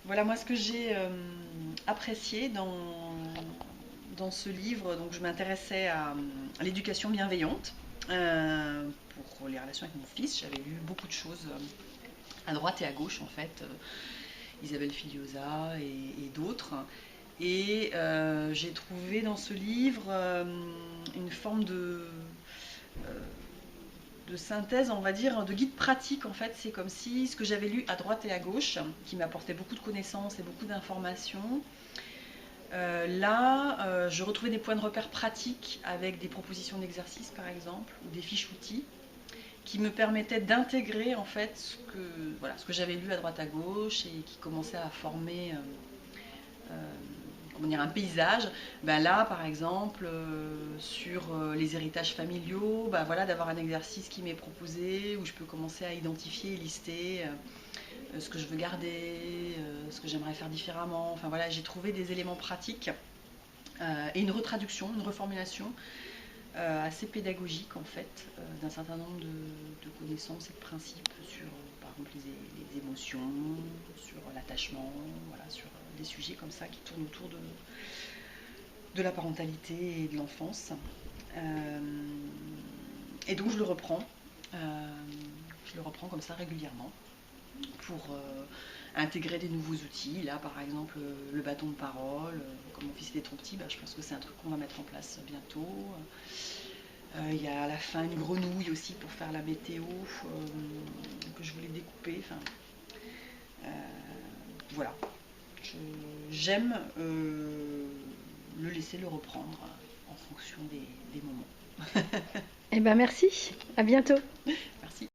Voilà, moi ce que j'ai apprécié dans ce livre, donc je m'intéressais à l'éducation bienveillante pour les relations avec mon fils. J'avais lu beaucoup de choses à droite et à gauche en fait, Isabelle Filiosa et d'autres. Et j'ai trouvé dans ce livre une forme euh, de synthèse, on va dire, de guide pratique en fait. C'est comme si ce que j'avais lu à droite et à gauche, qui m'apportait beaucoup de connaissances et beaucoup d'informations, je retrouvais des points de repère pratiques avec des propositions d'exercices par exemple, ou des fiches outils, qui me permettaient d'intégrer en fait ce que j'avais lu à droite à gauche et qui commençait à former comment dire, un paysage. Ben là, par exemple, sur les héritages familiaux, ben voilà, d'avoir un exercice qui m'est proposé où je peux commencer à identifier et lister ce que je veux garder, ce que j'aimerais faire différemment. Enfin voilà, j'ai trouvé des éléments pratiques et une retraduction, une reformulation assez pédagogique en fait d'un certain nombre de connaissances et de principes sur par exemple les émotions, sur l'attachement, voilà, sur des sujets comme ça qui tournent autour de la parentalité et de l'enfance. Euh, et donc je le reprends comme ça régulièrement pour intégrer des nouveaux outils. Là, par exemple, le bâton de parole. Comme mon fils était trop petit, bah, je pense que c'est un truc qu'on va mettre en place bientôt. Il y a à la fin une grenouille aussi pour faire la météo que je voulais découper. Enfin, euh, voilà. J'aime le laisser le reprendre en fonction des moments. Eh ben merci, à bientôt.